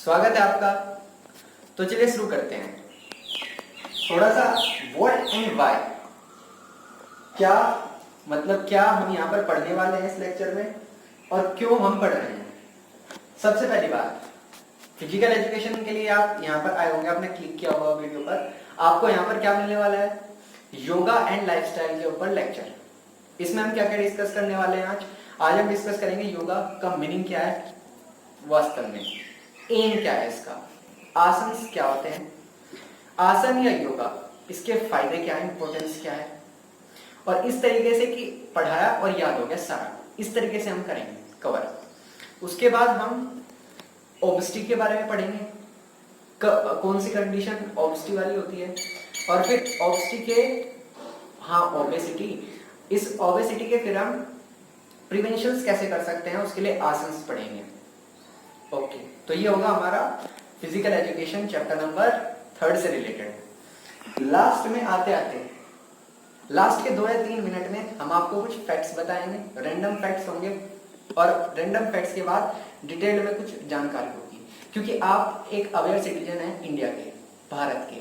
स्वागत है आपका। तो चलिए शुरू करते हैं। थोड़ा सा व्हाट एंड व्हाई, क्या मतलब क्या हम यहाँ पर पढ़ने वाले हैं इस लेक्चर में और क्यों हम पढ़ रहे हैं। सबसे पहली बात, फिजिकल एजुकेशन के लिए आप यहाँ पर आए होंगे, आपने क्लिक किया होगा वीडियो पर। आपको यहाँ पर क्या मिलने वाला है, योगा एंड लाइफस्टाइल के ऊपर लेक्चर। इसमें हम क्या क्या डिस्कस करने वाले हैं आज हम डिस्कस करेंगे योगा का मीनिंग क्या है, वास्तव में एम क्या है इसका, आसन क्या होते हैं, आसन या योगा इसके फायदे क्या है, इंपॉर्टेंस क्या है, और इस तरीके से कि पढ़ाया और याद हो गया सारा, इस तरीके से हम करेंगे कवर। उसके बाद हम ओबेसिटी के बारे में पढ़ेंगे, कौन सी कंडीशन ओबेसिटी वाली होती है, और फिर ओबेसिटी के ओबेसिटी, इस ओबेसिटी के फिर हम प्रिवेंशन कैसे कर सकते हैं उसके लिए आसन पढ़ेंगे। ओके, तो ये होगा हमारा फिजिकल एजुकेशन चैप्टर नंबर 3 से रिलेटेड। लास्ट में आते आते लास्ट के 2 या 3 मिनट में हम आपको कुछ फैक्ट्स बताएंगे, रैंडम फैक्ट्स होंगे, और रैंडम फैक्ट्स के बाद डिटेल में कुछ जानकारी होगी, क्योंकि आप एक अवेयर सिटीजन हैं इंडिया के, भारत के,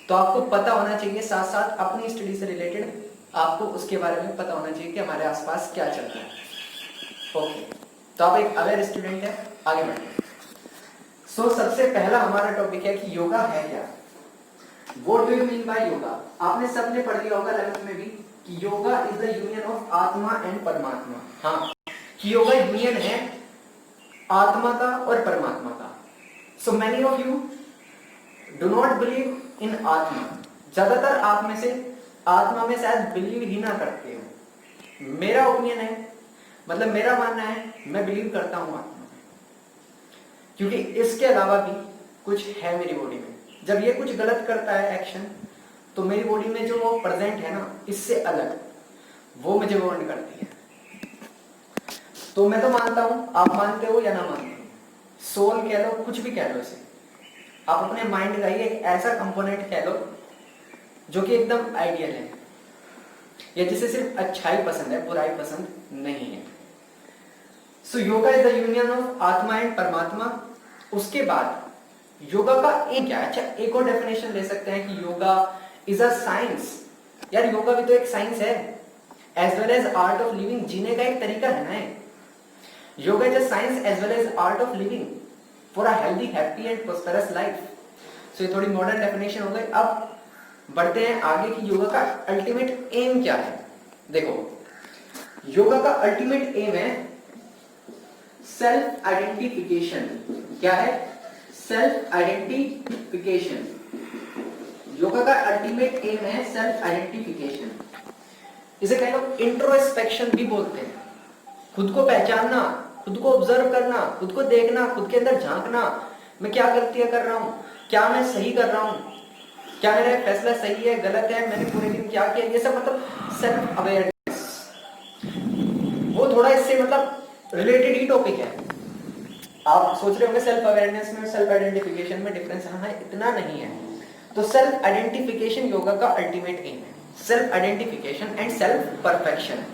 तो आपको पता होना चाहिए, साथ साथ अपनी स्टडी से रिलेटेड आपको उसके बारे में पता होना चाहिए कि हमारे आसपास क्या चल रहा है। ओके, तो आप एक अवेयर स्टूडेंट हैं, आगे बढ़ते हैं। सो सबसे पहला हमारा टॉपिक है कि योगा है क्या। What do you mean by yoga? आपने सबने पढ़ लिया होगा 11th में भी कि yoga is the union of atma and परमात्मा। हाँ, कि योगा यूनियन है आत्मा का और परमात्मा का। So many of you do not believe in आत्मा। ज्यादातर आप में से आत्मा में शायद बिलीव ही ना करते हो। मेरा ओपिनियन है, मतलब मेरा मानना है, मैं बिलीव करता हूं आत्मा में, क्योंकि इसके अलावा भी कुछ है मेरी बॉडी में। जब ये कुछ गलत करता है एक्शन, तो मेरी बॉडी में जो वो प्रेजेंट है ना, इससे अलग वो मुझे वार्न करती है। तो मैं तो मानता हूं, आप मानते हो या ना मानते हो, सोल कह लो, कुछ भी कह लो इसे, आप अपने माइंड का ही एक ऐसा कंपोनेंट कह लो जो कि एकदम आइडियल है, या जिसे सिर्फ अच्छाई पसंद है, बुराई पसंद नहीं है। So yoga is the union of atma and paramatma. उसके बाद योगा का एक क्या है, अच्छा एक और डेफिनेशन ले सकते हैं कि योगा इज अ साइंस। यार योगा भी तो एक साइंस है, as well as art of living, जीने का एक तरीका है ना। Yoga is a science as well as art of living for a healthy, happy and prosperous life. So ये थोड़ी मॉडर्न डेफिनेशन हो गई। अब बढ़ते हैं आगे कि योगा का अल्टीमेट एम क्या है। देखो, योगा का अल्टीमेट एम है सेल्फ आइडेंटिफिकेशन। क्या है? Self identification. योगा का अल्टीमेट एम है सेल्फ आइडेंटिफिकेशन। इसे कई लोग इंट्रोस्पेक्शन भी बोलते हैं। खुद को पहचानना, खुद को ऑब्जर्व करना, खुद को देखना, खुद के अंदर झांकना, मैं क्या गलतियां कर रहा हूं, क्या मैं सही कर रहा हूं, क्या मेरा फैसला सही है, गलत है, मैंने पूरे दिन क्या किया, ये सब मतलब सेल्फ अवेयरनेस। वो थोड़ा इससे मतलब रिलेटेड ही टॉपिक है। आप सोच रहे होंगे सेल्फ अवेयरनेस में सेल्फ आइडेंटिफिकेशन में डिफरेंस है, हाँ इतना नहीं है। तो सेल्फ आइडेंटिफिकेशन योगा का अल्टीमेट एम है, self identification and self perfection.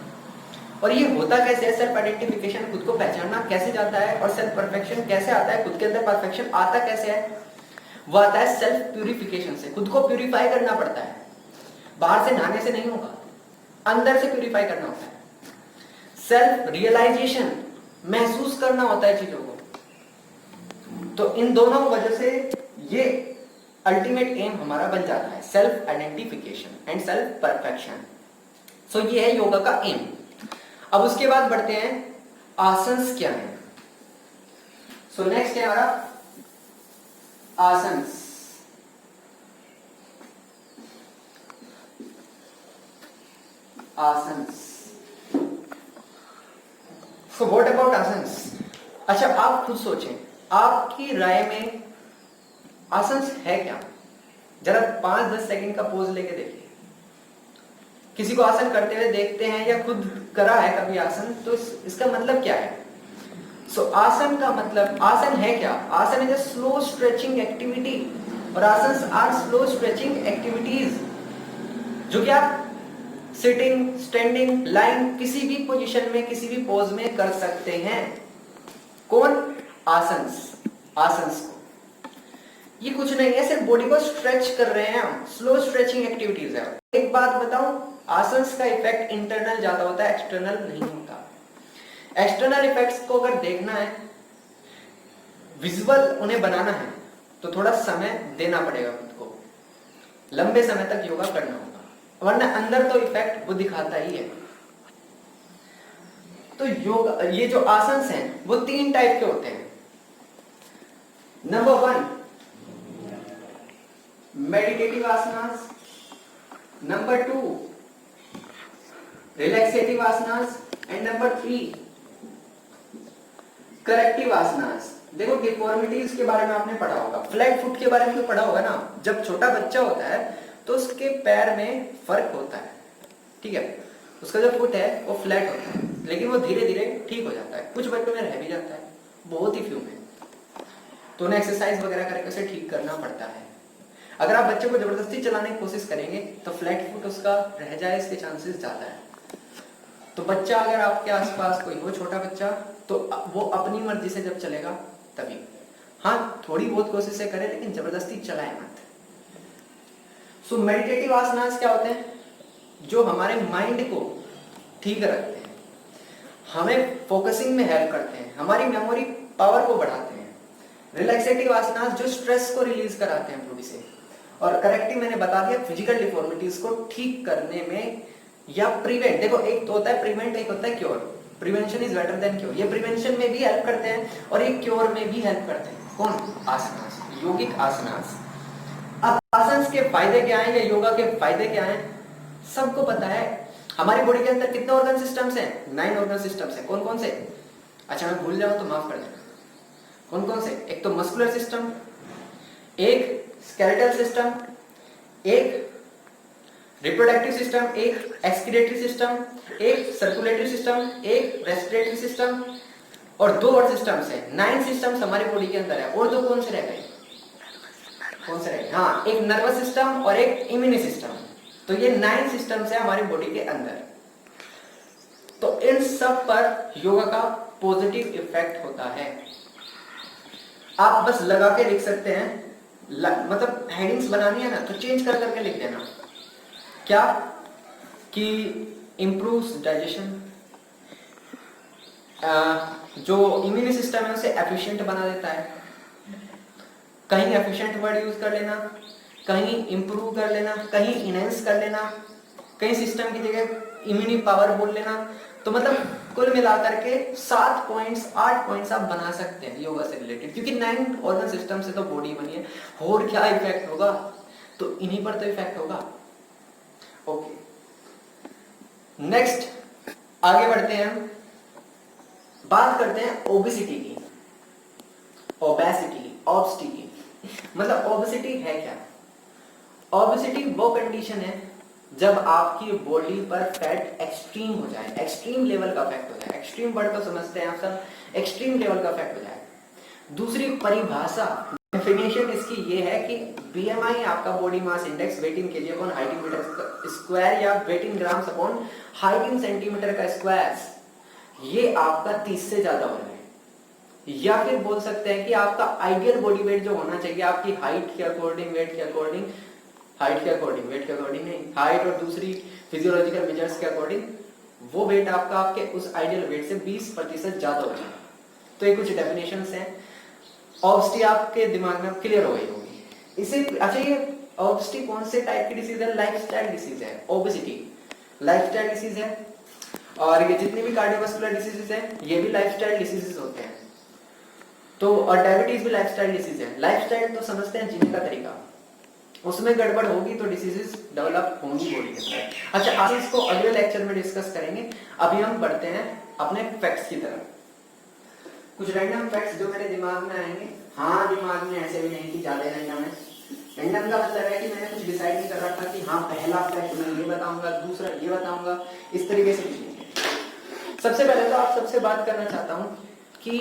और ये होता कैसे है? सेल्फ आइडेंटिफिकेशन, खुद को पहचानना कैसे जाता है, और सेल्फ परफेक्शन कैसे आता है, खुद के अंदर परफेक्शन आता कैसे है? वो आता है सेल्फ प्यूरिफिकेशन से। खुद को प्यूरिफाई करना पड़ता है, बाहर से नहाने से नहीं होगा, अंदर से प्यूरिफाई करना होता है। सेल्फ रियलाइजेशन, महसूस करना होता है चीजों को। तो इन दोनों वजह से ये अल्टीमेट एम हमारा बन जाता है, self identification and self perfection. So ये है योगा का एम। अब उसके बाद बढ़ते हैं आसन्स क्या है। सो नेक्स्ट है हमारा asanas. Asanas. So what about asanas? अच्छा आप खुद सोचें, आपकी राय में आसन्स है क्या? जरा 5-10 सेकंड का पोज लेके देखिए। किसी को आसन करते हुए देखते हैं या खुद करा है कभी आसन, तो इसका मतलब क्या है? सो आसन का मतलब, आसन है क्या? आसन is a slow stretching activity, और आसन आर स्लो स्ट्रेचिंग एक्टिविटीज जो कि आप सिटिंग, स्टैंडिंग, लाइंग, किसी भी पोजीशन में, किसी भी पोज में कर सकते हैं। कौन? आसन्स। आसंस को। ये कुछ नहीं है, सिर्फ बॉडी को स्ट्रेच कर रहे हैं हम, स्लो स्ट्रेचिंग एक्टिविटीज है। एक बात बताऊं, आसंस का इफेक्ट इंटरनल ज्यादा होता है, एक्सटर्नल नहीं होता। एक्सटर्नल इफेक्ट्स को अगर देखना है, विजुअल उन्हें बनाना है, तो थोड़ा समय देना पड़ेगा खुद को, लंबे समय तक योगा करना होगा, वरना अंदर तो इफेक्ट वो दिखाता ही है। तो योगा, ये जो आसंस हैं वो 3 टाइप के होते हैं। Number 1 meditative asanas, number 2 relaxative asanas and number 3 corrective asanas. देखो डिफॉर्मिटीज के बारे में आपने पढ़ा होगा, फ्लैट फुट के बारे में तो पढ़ा होगा ना। जब छोटा बच्चा होता है तो उसके पैर में फर्क होता है, ठीक है, उसका जो फुट है वो फ्लैट होता है, लेकिन वो धीरे धीरे ठीक हो जाता है। कुछ बच्चों में रह भी जाता है, बहुत ही फ्यू में, तो उन्हें एक्सरसाइज वगैरह करके उसे ठीक करना पड़ता है। अगर आप बच्चे को जबरदस्ती चलाने की कोशिश करेंगे तो फ्लैट फुट उसका रह जाए, इसके चांसेस ज्यादा है। तो बच्चा अगर आपके आसपास कोई हो, छोटा बच्चा, तो वो अपनी मर्जी से जब चलेगा तभी, हाँ थोड़ी बहुत कोशिशें करे, लेकिन जबरदस्ती चलाए मत। सो मेडिटेटिव आसनास क्या होते हैं? जो हमारे माइंड को ठीक रखते हैं, हमें फोकसिंग में हेल्प करते हैं, हमारी मेमोरी पावर को बढ़ाते हैं। रिलैक्सेटिव आसनास जो स्ट्रेस को रिलीज कराते हैं बॉडी से। और करेक्टिव मैंने बता दिया, फिजिकल डिफॉर्मिटीज को ठीक करने में या प्रिवेंट। देखो एक तो होता है प्रिवेंट, एक होता है cure. Prevention is better than cure. ये प्रिवेंशन में भी हेल्प करते हैं और ये क्योर में भी हेल्प करते हैं। कौन? आसनास, योगिक आसनास। अब आसनास के फायदे क्या हैं या योगा के फायदे क्या हैं, सबको पता है। हमारी बॉडी के अंदर कितने ऑर्गन सिस्टम्स हैं? 9 ऑर्गन सिस्टम्स हैं। कौन कौन से? अच्छा मैं भूल जाऊं तो माफ कर देना। कौन कौन से? एक तो मस्कुलर सिस्टम, एक स्केलेटल सिस्टम, एक रिप्रोडक्टिव सिस्टम, एक एक्सक्रीटरी सिस्टम, एक सर्कुलेटरी सिस्टम, एक रेस्पिरेटरी सिस्टम और 2 और सिस्टम्स हैं। 9 सिस्टम्स हमारी बॉडी के अंदर है। और 2 कौन से रह गए? कौन से रह गए? हाँ, एक नर्वस सिस्टम और एक इम्यून सिस्टम। तो ये 9 सिस्टम्स है हमारी बॉडी के अंदर। तो इन सब पर योगा का पॉजिटिव इफेक्ट होता है। आप बस लगा के लिख सकते हैं, मतलब हेडिंग्स बनानी है ना तो चेंज कर करके लिख देना। क्या? कि इंप्रूव्स डाइजेशन, जो इम्यून सिस्टम है उसे एफिशिएंट बना देता है। कहीं एफिशिएंट वर्ड यूज कर लेना, कहीं इंप्रूव कर लेना, कहीं इनहेंस कर लेना, कहीं सिस्टम की जगह इम्यूनिटी पावर बोल लेना। तो मतलब कुल मिलाकर के 7 पॉइंट्स, 8 पॉइंट्स आप बना सकते हैं योगा से रिलेटेड, क्योंकि 9 ऑर्गन सिस्टम से तो बॉडी बनी है। और क्या इफेक्ट होगा? तो इन्हीं पर तो इफेक्ट होगा। ओके, नेक्स्ट आगे बढ़ते हैं, हम बात करते हैं ओबेसिटी की। ओबेसिटी, ऑब्सिटी की, मतलब ओबेसिटी है क्या? ओबेसिटी वो कंडीशन है जब आपकी बॉडी पर फैट एक्सट्रीम हो जाए, एक्सट्रीम लेवल का फैक्ट हो जाए। एक्सट्रीम वर्ड तो समझते हैं आप सब, एक्सट्रीम लेवल का फैक्ट हो जाए। दूसरी परिभाषा, डेफिनेशन इसकी ये है कि बीएमआई आपका body mass index, weight in KG upon height in metre square या weight in grams upon height in centimetre का स्क्वायर, ये आपका 30 से ज्यादा हो रहा है। या फिर बोल सकते हैं कि आपका आइडियल बॉडी वेट जो होना चाहिए आपकी हाइट के अकॉर्डिंग, वेट के अकॉर्डिंग, हाइट के अकॉर्डिंग, वेट के अकॉर्डिंग नहीं, हाइट और दूसरी फिजियोलॉजिकल मेजर्स के अकॉर्डिंग, वो वेट आपका आपके उस आइडियल वेट से 20% ज्यादा हो जाए। तो ये कुछ डेफिनेशंस हैं। ऑब्सिटी आपके दिमाग में क्लियर हो गई होगी इसे। अच्छा, ये ऑब्सिटी कौन से टाइप की डिसीज है? लाइफस्टाइल डिसीज है। ओबेसिटी लाइफस्टाइल डिसीज है, और ये जितनी भी कार्डियोवास्कुलर डिसीजेस हैं ये भी लाइफस्टाइल डिसीजेस होते हैं। तो और डायबिटीज भी लाइफस्टाइल डिसीज है। लाइफस्टाइल तो समझते हैं जीने का तरीका, उसमें गड़बड़ होगी तो डिसीजेस डेवलप होंगी बॉडी के अंदर। अच्छा, आज इसको अगले लेक्चर में डिस्कस करेंगे। अभी हम बढ़ते हैं अपने फैक्ट्स की तरफ। कुछ रैंडम फैक्ट्स जो मेरे दिमाग में आएंगे। हाँ, दिमाग में ऐसे भी नहीं कि ज्यादा रैंडम है। रैंडम का मतलब है कि मैंने कुछ डिसाइड नहीं कर रहा था कि हाँ पहला फैक्ट मैं ये बताऊंगा, दूसरा ये बताऊंगा, इस तरीके से कुछ नहीं। सबसे पहले तो आप सबसे बात करना चाहता हूँ कि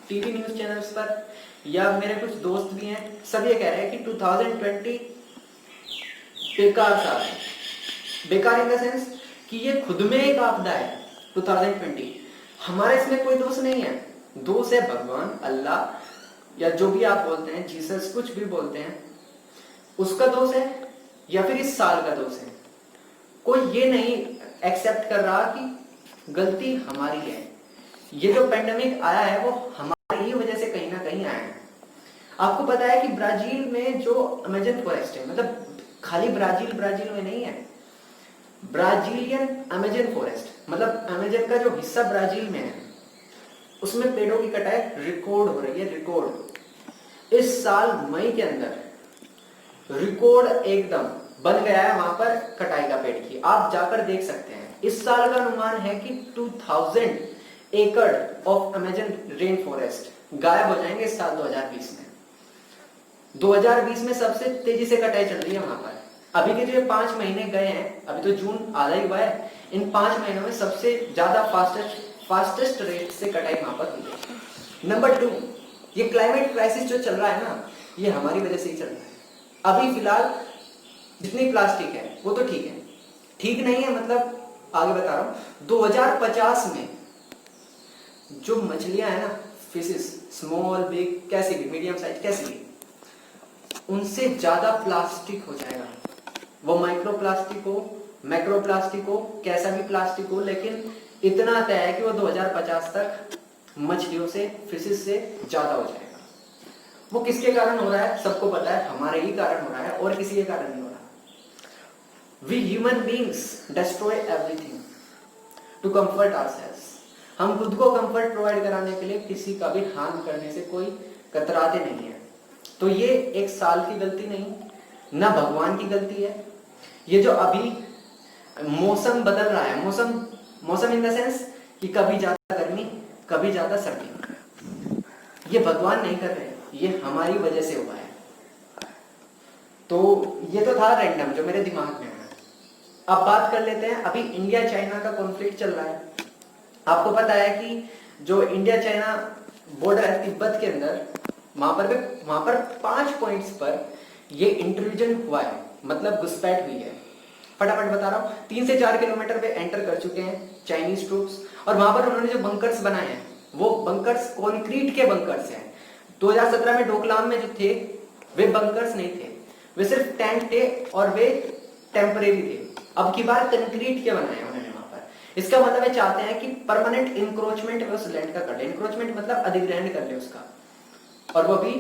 टीवी न्यूज चैनल्स पर या मेरे कुछ दोस्त भी हैं, सब ये कह रहे हैं कि 2020 बेकार साल है। बेकार इन द सेंस कि ये खुद में एक आपदा है 2020। हमारे इसमें कोई दोष नहीं है, दोष है भगवान, अल्लाह, या जो भी आप बोलते हैं, जीसस कुछ भी बोलते हैं, उसका दोष है या फिर इस साल का दोष है? कोई ये नहीं एक्सेप्ट कर रहा कि गलती हमारी है। ये जो पेंडेमिक आया है वो हमारी ही वजह से कहीं ना कहीं आया है। आपको पता है कि ब्राजील में जो अमेजन फॉरेस्ट है, मतलब खाली ब्राजील में नहीं है, ब्राजीलियन अमेजन फॉरेस्ट, मतलब अमेजन का जो हिस्सा ब्राजील में है उसमें पेड़ों की कटाई रिकॉर्ड हो रही है, रिकॉर्ड। इस साल मई के अंदर रिकॉर्ड एकदम बन गया है वहां पर कटाई का पेड़ की, आप जाकर देख सकते हैं। इस साल का अनुमान है कि 2000 एकड़ ऑफ अमेजन रेन फॉरेस्ट गायब हो जाएंगे इस साल 2020 में। 2020 में सबसे तेजी से कटाई चल रही है वहां पर। अभी के जो 5 महीने गए हैं, अभी तो जून आधा ही हुआ है, इन 5 महीनों में सबसे ज्यादा फास्टेस्ट रेट से कटाई वहां पर हुई है। नंबर 2, ये क्लाइमेट क्राइसिस जो चल रहा है ना, ये हमारी वजह से ही चल रहा है। अभी फिलहाल जितनी प्लास्टिक है वो तो ठीक है, ठीक नहीं है मतलब आगे बता रहा हूं, 2050 में जो मछलियां है ना, फिशेस, स्मॉल बिग कैसी भी, मीडियम साइज कैसी भी, उनसे ज्यादा प्लास्टिक हो जाएगा। वो माइक्रो प्लास्टिक हो, मैक्रो प्लास्टिक हो, कैसा भी प्लास्टिक हो, लेकिन इतना तय है कि वो 2050 तक मछलियों से, फिशेस से ज्यादा हो जाएगा। वो किसके कारण हो रहा है सबको पता है, हमारे ही कारण हो रहा है और किसी के कारण नहीं हो रहा। We human beings destroy everything to comfort ourselves. हम खुद को कंफर्ट प्रोवाइड कराने के लिए किसी का भी हार्म करने से कोई कतराते नहीं है। तो ये एक साल की गलती नहीं, ना भगवान की गलती है। ये जो अभी मौसम बदल रहा है, मौसम इन द सेंस कि कभी ज्यादा गर्मी, कभी ज्यादा सर्दी, ये भगवान नहीं कर रहे, ये हमारी वजह से हुआ है। तो ये तो था रैंडम जो मेरे दिमाग में है। अब बात कर लेते हैं, अभी इंडिया चाइना का कॉन्फ्लिक्ट चल रहा है। आपको पता है कि जो इंडिया चाइना बॉर्डर है तिब्बत के अंदर, वहां पर 5 पॉइंट्स पर ये इंटरव्यूजन हुआ है, मतलब घुसपैठ हुई है। फटाफट बता रहा हूँ, 3 से 4 किलोमीटर पे एंटर कर चुके हैं चाइनीज ट्रूप्स, और वहां पर उन्होंने जो बंकर्स बनाए हैं वो बंकर्स कंक्रीट के बंकर्स हैं। 2017 में डोकलाम में जो थे वे बंकर्स नहीं थे, वे सिर्फ टैंक थे और वे टेम्परेरी थे। अब की बार कंक्रीट के बनाए उन्होंने वहां पर। इसका मतलब है चाहते हैं कि परमानेंट इंक्रोचमेंट उस लैंड का कर ले। इंक्रोचमेंट मतलब अधिग्रहण कर ले उसका, और वो भी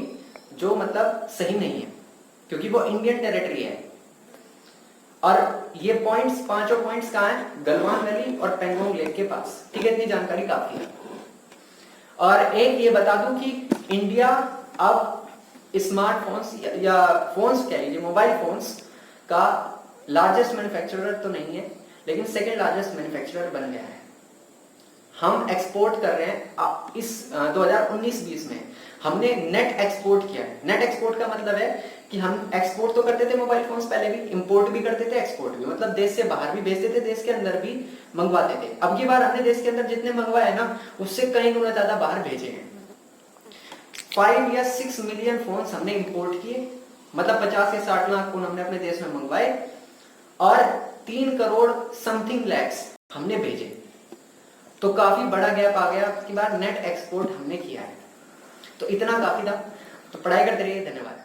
जो मतलब सही नहीं है क्योंकि वो इंडियन टेरिटरी है। और ये पॉइंट्स, पांचों पॉइंट्स कहाँ है? गलवान वैली और पेंगोंग लेक के पास। ठीक है, इतनी जानकारी काफी है। और एक ये बता दूं कि इंडिया अब स्मार्टफोन्स या फोन्स कह लीजिए, मोबाइल फोन्स का लार्जेस्ट मैन्युफैक्चरर तो नहीं है, लेकिन सेकंड लार्जेस्ट मैन्युफैक्चरर बन गया है। हम एक्सपोर्ट कर रहे हैं इस 2019-20 में हमने नेट एक्सपोर्ट किया है। नेट एक्सपोर्ट का मतलब है कि हम एक्सपोर्ट तो करते थे मोबाइल फोन्स पहले भी, इंपोर्ट भी करते थे, एक्सपोर्ट भी, मतलब देश से बाहर भी भेजते थे, देश के अंदर भी मंगवाते थे। अब की बार हमने देश के अंदर जितने मंगवाए ना उससे कई गुना ज्यादा बाहर भेजे हैं। 5 या 6 मिलियन फोन्स हमने इंपोर्ट किए, मतलब 50 से 60 लाख फोन हमने अपने देश में मंगवाए, और 3 करोड़ समथिंग लैक्स हमने भेजे। तो काफी बड़ा गैप आ गया कि बार नेट एक्सपोर्ट हमने किया है। तो इतना काफी था। तो पढ़ाई करते रहिए। धन्यवाद।